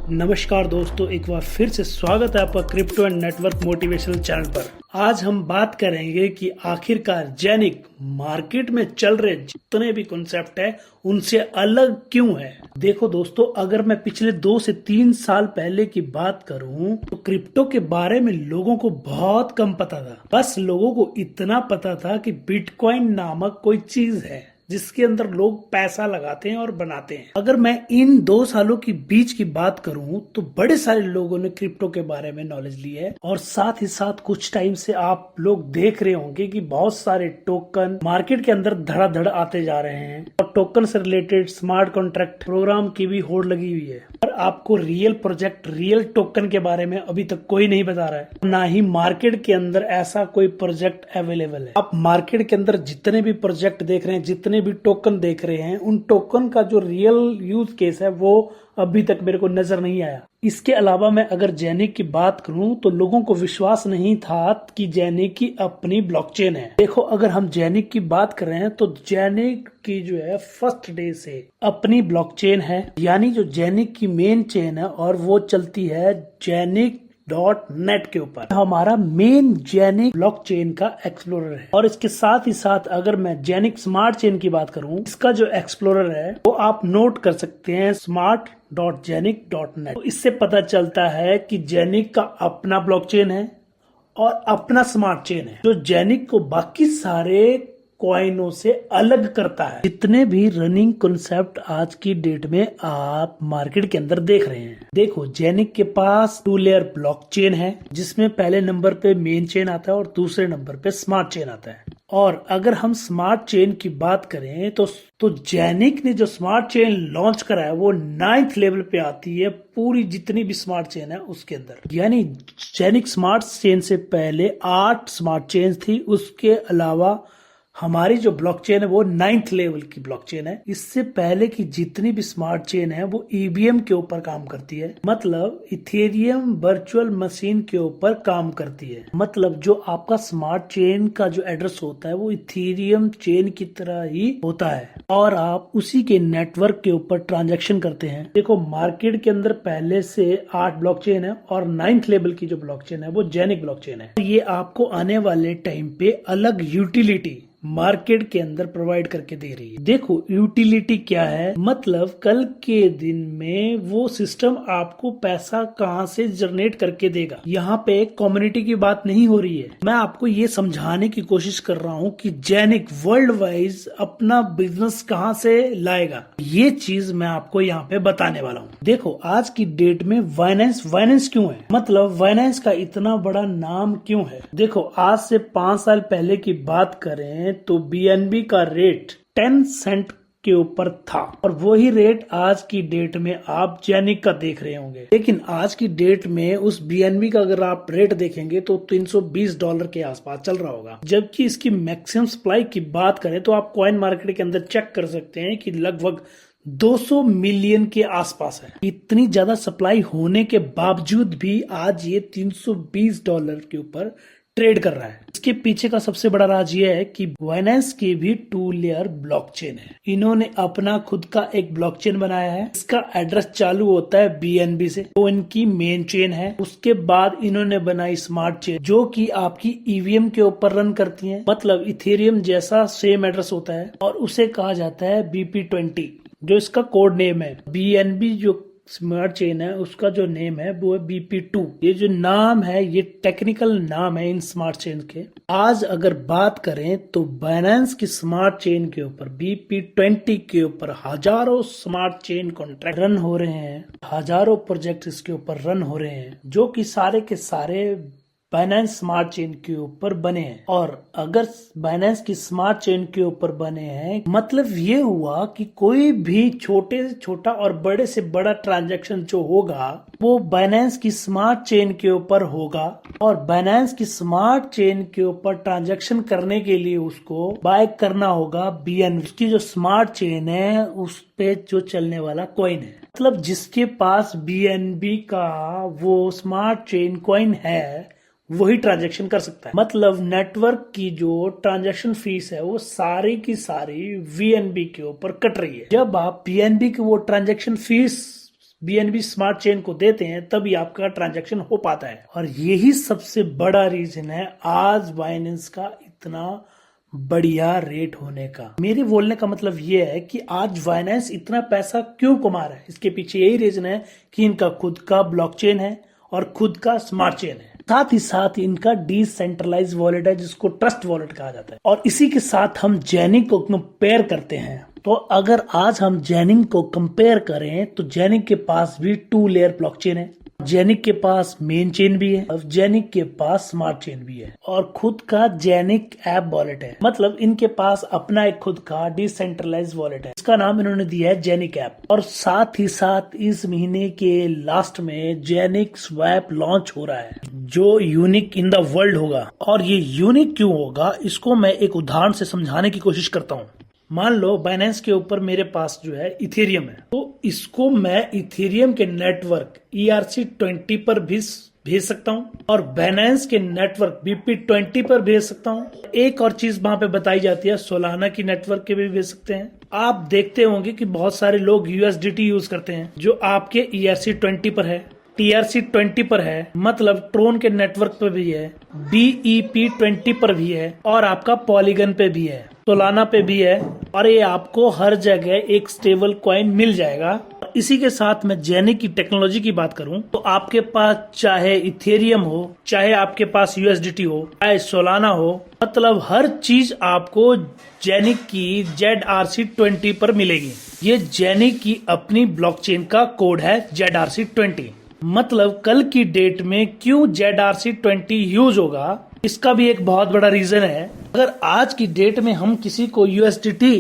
नमस्कार दोस्तों, एक बार फिर से स्वागत है आपका crypto and network motivational channel पर। आज हम बात करेंगे कि आखिरकार जेनिक मार्केट में चल रहे जितने भी कॉन्सेप्ट है उनसे अलग क्यों है। देखो दोस्तों, अगर मैं पिछले 2 से 3 साल पहले की बात करूं तो क्रिप्टो के बारे में लोगों को बहुत कम पता था। बस लोगों को इतना पता था कि बिटकॉइन नामक कोई चीज है जिसके अंदर लोग पैसा लगाते हैं और बनाते हैं। अगर मैं इन 2 सालों की बीच की बात करूं तो बड़े सारे लोगों ने क्रिप्टो के बारे में नॉलेज ली है और साथ ही साथ कुछ टाइम से आप लोग देख रहे होंगे कि बहुत सारे टोकन मार्केट के अंदर धड़ाधड़ आते जा रहे हैं और टोकन से रिलेटेड स्मार्ट कॉन्ट्रैक्ट प्रोग्राम की भी होड़ लगी हुई है। पर आपको रियल प्रोजेक्ट, रियल टोकन के बारे में अभी तक कोई नहीं बता रहा है, ना ही मार्केट के अंदर ऐसा कोई प्रोजेक्ट अवेलेबल है। आप मार्केट के अंदर जितने भी प्रोजेक्ट देख रहे हैं, जितने भी टोकन देख रहे हैं, उन टोकन का जो रियल यूज केस है वो अभी तक मेरे को नजर नहीं आया। इसके अलावा मैं अगर जेनिक की बात करूं तो लोगों को विश्वास नहीं था कि जेनिक की अपनी ब्लॉकचेन है। देखो, अगर हम जेनिक की बात कर रहे हैं तो जेनिक की जो है फर्स्ट डे से अपनी ब्लॉकचेन है, यानी जो जेनिक की मेन चेन है और वो चलती है जेनिक .net के ऊपर। हमारा मेन जेनिक ब्लॉकचेन का एक्सप्लोरर है और इसके साथ ही साथ अगर मैं जेनिक स्मार्ट चेन की बात करूं, इसका जो एक्सप्लोरर है वो आप नोट कर सकते हैं smart.genic.net। तो इससे पता चलता है कि जेनिक का अपना ब्लॉकचेन है और अपना स्मार्ट चेन है जो जेनिक को बाकी सारे कॉइनों से अलग करता है। जितने भी रनिंग कॉन्सेप्ट आज की डेट में आप मार्केट के अंदर देख रहे हैं, देखो जेनिक के पास 2 लेयर ब्लॉकचेन है जिसमें पहले नंबर पे मेन चेन आता है और दूसरे नंबर पे स्मार्ट चेन आता है। और अगर हम स्मार्ट चेन की बात करें तो जेनिक ने जो स्मार्ट चेन लॉन्च करा है वो 9th लेवल पे आती है पूरी जितनी भी स्मार्ट चेन है उसके अंदर। यानी जेनिक स्मार्ट चेन से पहले 8 स्मार्ट चेन थी, उसके अलावा हमारी जो ब्लॉकचेन है वो 9th लेवल की ब्लॉकचेन है। इससे पहले की जितनी भी स्मार्ट चेन है वो ईवीएम के ऊपर काम करती है, मतलब इथेरियम वर्चुअल मशीन के ऊपर काम करती है। मतलब जो आपका स्मार्ट चेन का जो एड्रेस होता है वो इथेरियम चेन की तरह ही होता है और आप उसी के नेटवर्क के ऊपर ट्रांजेक्शन करते हैं। देखो, मार्केट के अंदर पहले से 8 ब्लॉकचेन है और 9th लेवल की जो ब्लॉकचेन है वो जेनिक ब्लॉकचेन है। ये आपको आने वाले टाइम पे अलग यूटिलिटी मार्केट के अंदर प्रोवाइड करके दे रही है। देखो, यूटिलिटी क्या है, मतलब कल के दिन में वो सिस्टम आपको पैसा कहां से जनरेट करके देगा। यहाँ पे एक कम्युनिटी की बात नहीं हो रही है। मैं आपको ये समझाने की कोशिश कर रहा हूँ कि जेनिक वर्ल्ड वाइज अपना बिजनेस कहां से लाएगा, ये चीज मैं आपको यहाँ पे बताने वाला हूँ। देखो, आज की डेट में वाइनेंस क्यों है, मतलब वाइनेंस का इतना बड़ा नाम क्यों है। देखो, आज से 5 साल पहले की बात करें तो बीएनबी का रेट 10 सेंट के ऊपर था और वही रेट आज की डेट में आप जेनिक का देख रहे होंगे। लेकिन आज की डेट में उस बीएनबी का अगर आप रेट देखेंगे तो $320 के आसपास चल रहा होगा। जबकि इसकी मैक्सिमम सप्लाई की बात करें तो आप कॉइन मार्केट के अंदर चेक कर सकते हैं कि लगभग 200 मिलियन के आसपास है। इतनी ज्यादा सप्लाई होने के बावजूद भी आज ये $320 के ऊपर ट्रेड कर रहा है। इसके पीछे का सबसे बड़ा राज ये है कि बाइनेंस की भी 2 लेयर ब्लॉकचेन है। इन्होंने अपना खुद का एक ब्लॉकचेन बनाया है, इसका एड्रेस चालू होता है बीएनबी से, तो इनकी मेन चेन है। उसके बाद इन्होंने बनाई स्मार्ट चेन जो कि आपकी ईवीएम के ऊपर रन करती है, मतलब इथेरियम जैसा सेम एड्रेस होता है और उसे कहा जाता है BP20 जो इसका कोड नेम है। बीएनबी जो स्मार्ट चेन है उसका जो नेम है वो है BP2। ये जो नाम है ये टेक्निकल नाम है इन स्मार्ट चेन के। आज अगर बात करें तो बाइनेंस की स्मार्ट चेन के ऊपर BP20 के ऊपर हजारों स्मार्ट चेन कॉन्ट्रैक्ट रन हो रहे हैं, हजारों प्रोजेक्ट इसके ऊपर रन हो रहे हैं जो कि सारे के सारे बाइनेंस स्मार्ट चेन के ऊपर बने हैं। और अगर बाइनेंस की स्मार्ट चेन के ऊपर बने हैं मतलब ये हुआ कि कोई भी छोटे से छोटा और बड़े से बड़ा ट्रांजैक्शन जो होगा वो बाइनेंस की स्मार्ट चेन के ऊपर होगा और बाइनेंस की स्मार्ट चेन के ऊपर ट्रांजैक्शन करने के लिए उसको बाय करना होगा बीएनबी। उसकी जो स्मार्ट चेन है उस पे जो चलने वाला कॉइन है, मतलब जिसके पास बीएनबी का वो स्मार्ट चेन कॉइन है वही ट्रांजैक्शन कर सकता है। मतलब नेटवर्क की जो ट्रांजैक्शन फीस है वो सारी की सारी वीएनबी के ऊपर कट रही है। जब आप बीएनबी की वो transaction fees BNB smart chain को देते हैं तभी आपका ट्रांजैक्शन हो पाता है। और यही सबसे बड़ा रीजन है आज बाइनेंस का इतना बढ़िया रेट होने का। मेरे बोलने का मतलब ये है कि आज बाइनेंस इतना पैसा क्यों कमा रहा है, इसके पीछे यही रीजन है कि इनका खुद का ब्लॉकचेन है और खुद का स्मार्ट चेन है, साथ ही साथ इनका डिसेंट्रलाइज वॉलेट है जिसको ट्रस्ट वॉलेट कहा जाता है। और इसी के साथ हम जेनिक को कंपेयर करते हैं, तो अगर आज हम जेनिक को कंपेयर करें तो जेनिक के पास भी 2 लेयर ब्लॉकचेन है, जेनिक के पास मेन चेन भी है और जेनिक के पास स्मार्ट चेन भी है और खुद का जेनिक ऐप वॉलेट है। मतलब इनके पास अपना एक खुद का डिसेंट्रलाइज वॉलेट है, इसका नाम इन्होंने दिया है जेनिक ऐप। और साथ ही साथ इस महीने के लास्ट में जेनिक स्वैप लॉन्च हो रहा है जो यूनिक इन द वर्ल्ड होगा। और ये यूनिक क्यों होगा इसको मैं एक उदाहरण से समझाने की कोशिश करता हूँ। मान लो बाइनेंस के ऊपर मेरे पास जो है इथेरियम है, तो इसको मैं इथेरियम के नेटवर्क ERC20 पर भी भेज सकता हूँ और बाइनेंस के नेटवर्क BP20 पर भेज सकता हूँ। एक और चीज वहां पे बताई जाती है, सोलाना की नेटवर्क के भी भेज सकते हैं। आप देखते होंगे कि बहुत सारे लोग USDT यूज करते हैं जो आपके ERC20 पर है, TRC20 पर है, मतलब ट्रोन के नेटवर्क पर भी है, BEP20 पर भी है और आपका पॉलीगन पे भी है, सोलाना पे भी है और ये आपको हर जगह एक स्टेबल कॉइन मिल जाएगा। इसी के साथ मैं जेनिक की टेक्नोलॉजी की बात करूं तो आपके पास चाहे इथेरियम हो, चाहे आपके पास USDT हो, चाहे सोलाना हो, मतलब हर चीज आपको जेनिक की ZRC20 पर मिलेगी। ये जेनिक की अपनी ब्लॉकचेन का कोड है ZRC20। मतलब कल की डेट में क्यों ZRC20 यूज होगा इसका भी एक बहुत बड़ा रीजन है। अगर आज की डेट में हम किसी को USDT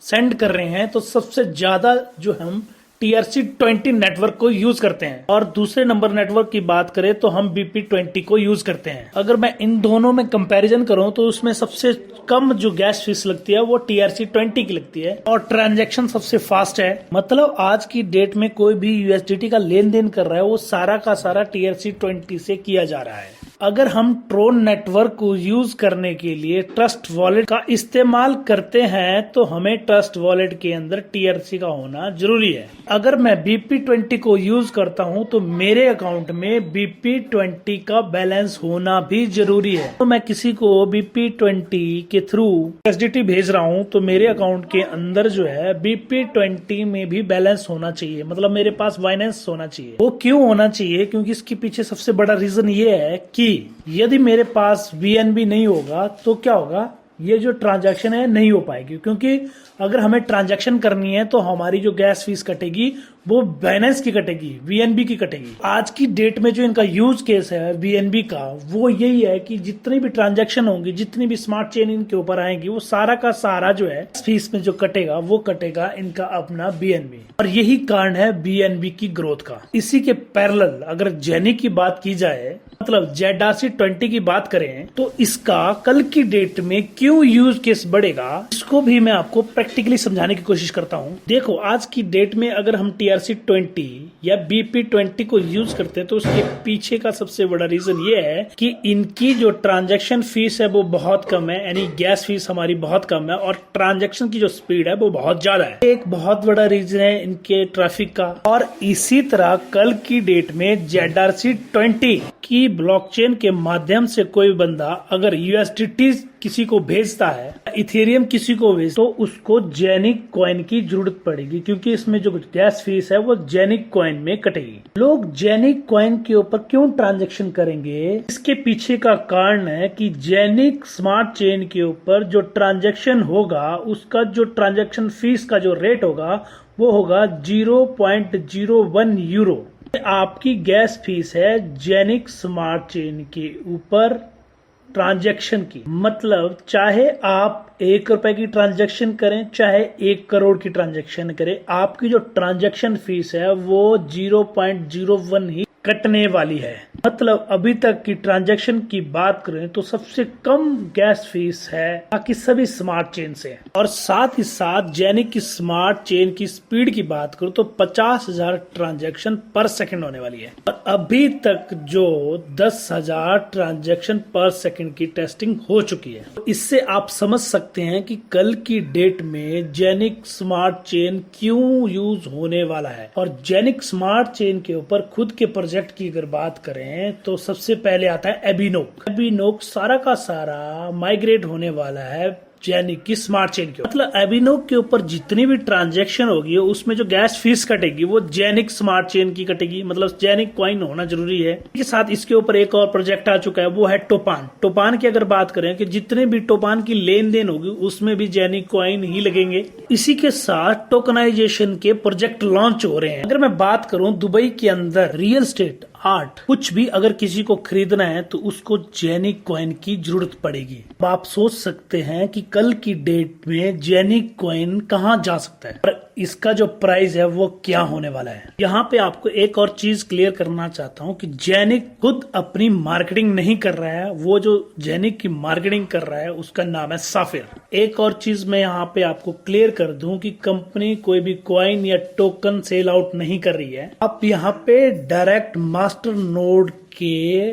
सेंड कर रहे हैं तो सबसे ज्यादा जो हम TRC20 नेटवर्क को यूज करते हैं और दूसरे नंबर नेटवर्क की बात करें तो हम BP20 को यूज करते हैं। अगर मैं इन दोनों में कंपैरिजन करूं तो उसमें सबसे कम जो गैस फीस लगती है वो TRC20 की लगती है और ट्रांजैक्शन सबसे फास्ट है। मतलब आज की डेट में कोई भी USDT का लेन देन कर रहा है वो सारा का सारा TRC20 से किया जा रहा है। अगर हम ट्रोन नेटवर्क को यूज करने के लिए ट्रस्ट वॉलेट का इस्तेमाल करते हैं तो हमें ट्रस्ट वॉलेट के अंदर TRC का होना जरूरी है। अगर मैं BP20 को यूज करता हूं तो मेरे अकाउंट में BP20 का बैलेंस होना भी जरूरी है। तो मैं किसी को BP20 के थ्रू USDT भेज रहा हूं तो मेरे अकाउंट के अंदर जो है BP20 में भी बैलेंस होना चाहिए, मतलब मेरे पास बाइनेंस होना चाहिए। वो क्यों होना चाहिए? क्योंकि इसके पीछे सबसे बड़ा रीजन ये है कि यदि मेरे पास BNB नहीं होगा तो क्या होगा, ये जो ट्रांजैक्शन है नहीं हो पाएगी। क्योंकि अगर हमें ट्रांजैक्शन करनी है तो हमारी जो गैस फीस कटेगी वो बाइनेंस की कटेगी, BNB की कटेगी। आज की डेट में जो इनका यूज केस है BNB का वो यही है कि जितनी भी ट्रांजैक्शन होंगी, जितनी भी स्मार्ट चेन इनके ऊपर आएंगी, वो सारा का सारा जो है फीस में जो कटेगा वो कटेगा इनका अपना BNB। और यही कारण है BNB की ग्रोथ का। इसी के पैरेलल अगर जेनिक की बात की जाए, मतलब ZRC20 की बात करें तो इसका कल की डेट में क्यों यूज केस बढ़ेगा इसको भी मैं आपको प्रैक्टिकली समझाने की कोशिश करता हूं। देखो आज की डेट में अगर हम TRC20 या BP20 को यूज करते हैं तो उसके पीछे का सबसे बड़ा रीजन ये है कि इनकी जो ट्रांजैक्शन फीस है वो बहुत कम है, यानी गैस फीस हमारी बहुत कम है और ट्रांजैक्शन की जो स्पीड है वो बहुत ज्यादा है। एक बहुत बड़ा रीजन है इनके ट्रैफिक का। और इसी तरह कल की डेट में ZRC20 की ब्लॉकचेन के माध्यम से कोई बंदा अगर USDT किसी को भेजता है, इथेरियम किसी को भेज, तो उसको जेनिक कॉइन की जरूरत पड़ेगी क्योंकि इसमें जो गैस फीस है वो जेनिक कॉइन में कटेगी। लोग जेनिक कॉइन के ऊपर क्यों ट्रांजैक्शन करेंगे? इसके पीछे का कारण है कि जेनिक स्मार्ट चेन के ऊपर जो ट्रांजैक्शन होगा उसका जो ट्रांजैक्शन फीस का जो रेट होगा वो होगा 0.01 यूरो। आपकी गैस फीस है जेनिक स्मार्ट चेन के ऊपर ट्रांजैक्शन की। मतलब चाहे आप 1 रुपए की ट्रांजैक्शन करें चाहे 1 करोड़ की ट्रांजैक्शन करें, आपकी जो ट्रांजैक्शन फीस है वो 0.01 ही कटने वाली है। मतलब अभी तक की ट्रांजैक्शन की बात करें तो सबसे कम गैस फीस है बाकी सभी स्मार्ट चेन से। और साथ ही साथ जेनिक की स्मार्ट चेन की स्पीड की बात करूं तो 50,000 ट्रांजैक्शन पर सेकंड होने वाली है। और अभी तक जो 10,000 ट्रांजैक्शन पर सेकंड की टेस्टिंग हो चुकी है। तो इससे आप समझ सकते हैं कि कल की डेट में जेनिक स्मार्ट चेन क्यों यूज होने वाला है। और जेनिक स्मार्ट चेन के ऊपर खुद के प्रोजेक्ट की अगर बात करें तो सबसे पहले आता है एबिनोक। एबिनोक सारा का सारा माइग्रेट होने वाला है जेनिक की स्मार्ट चेन के। मतलब एबिनोक के ऊपर जितनी भी ट्रांजैक्शन होगी उसमें जो गैस फीस कटेगी वो जेनिक स्मार्ट चेन की कटेगी। मतलब जेनिक कॉइन होना जरूरी है। इसके साथ इसके ऊपर एक और प्रोजेक्ट आ चुका है, वो है टोपान। टोपान की अगर बात करें कि जितने भी टोपान की लेन देन होगी उसमें भी जेनिक कॉइन ही लगेंगे। इसी के साथ टोकनाइजेशन के प्रोजेक्ट लॉन्च हो रहे हैं। अगर मैं बात करूं दुबई के अंदर रियल एस्टेट, आर्ट, कुछ भी अगर किसी को खरीदना है तो उसको जेनिक कॉइन की जरूरत पड़ेगी। अब आप सोच सकते हैं कि कल की डेट में जेनिक कॉइन कहां जा सकता है और इसका जो प्राइस है वो क्या होने वाला है। यहाँ पे आपको एक और चीज क्लियर करना चाहता हूँ कि जेनिक खुद अपनी मार्केटिंग नहीं कर रहा है। वो जो जेनिक की मार्केटिंग कर रहा है उसका नाम है साफिर। एक और चीज मैं यहाँ पे आपको क्लियर कर दूं कि कंपनी कोई भी कॉइन या टोकन सेल आउट नहीं कर रही है। आप यहाँ पे डायरेक्ट मास्टर नोड के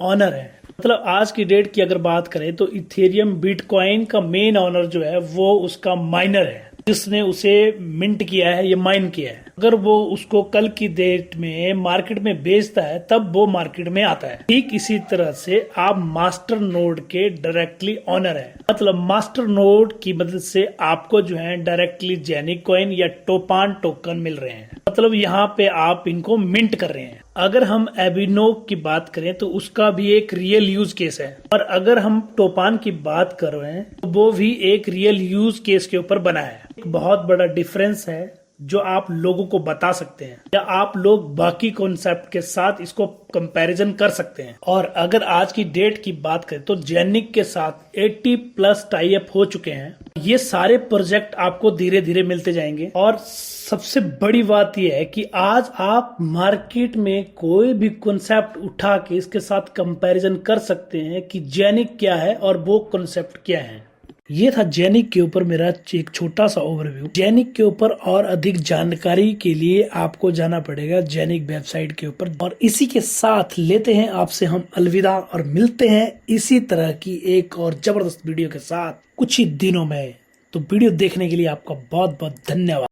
ऑनर है। मतलब आज की डेट की अगर बात करें तो इथेरियम बिटकॉइन का मेन ऑनर जो है वो उसका माइनर है, जिसने उसे मिंट किया है या माइन किया है। अगर वो उसको कल की डेट में मार्केट में बेचता है तब वो मार्केट में आता है। ठीक इसी तरह से आप मास्टर नोड के डायरेक्टली ऑनर है। मतलब मास्टर नोड की मदद से आपको जो है डायरेक्टली जेनिक कॉइन या टोपान टोकन मिल रहे हैं। मतलब यहाँ पे आप इनको मिंट कर रहे हैं। अगर हम एबिनोक की बात करें तो उसका भी एक रियल यूज केस है। और अगर हम टोपान की बात कर रहे हैं तो वो भी एक रियल यूज केस के ऊपर बना है। एक बहुत बड़ा डिफरेंस है जो आप लोगों को बता सकते हैं या आप लोग बाकी कॉन्सेप्ट के साथ इसको कंपैरिजन कर सकते हैं। और अगर आज की डेट की बात करें तो जेनिक के साथ 80+ टाई अप हो चुके हैं। ये सारे प्रोजेक्ट आपको धीरे धीरे मिलते जाएंगे। और सबसे बड़ी बात यह है कि आज आप मार्केट में कोई भी कॉन्सेप्ट उठा के इसके साथ कंपैरिजन कर सकते हैं कि जेनिक क्या है और वो कॉन्सेप्ट क्या है। ये था जेनिक के ऊपर मेरा एक छोटा सा ओवरव्यू। जेनिक के ऊपर और अधिक जानकारी के लिए आपको जाना पड़ेगा जेनिक वेबसाइट के ऊपर। और इसी के साथ लेते हैं आपसे हम अलविदा और मिलते हैं इसी तरह की एक और जबरदस्त वीडियो के साथ कुछ ही दिनों में। तो वीडियो देखने के लिए आपका बहुत बहुत धन्यवाद।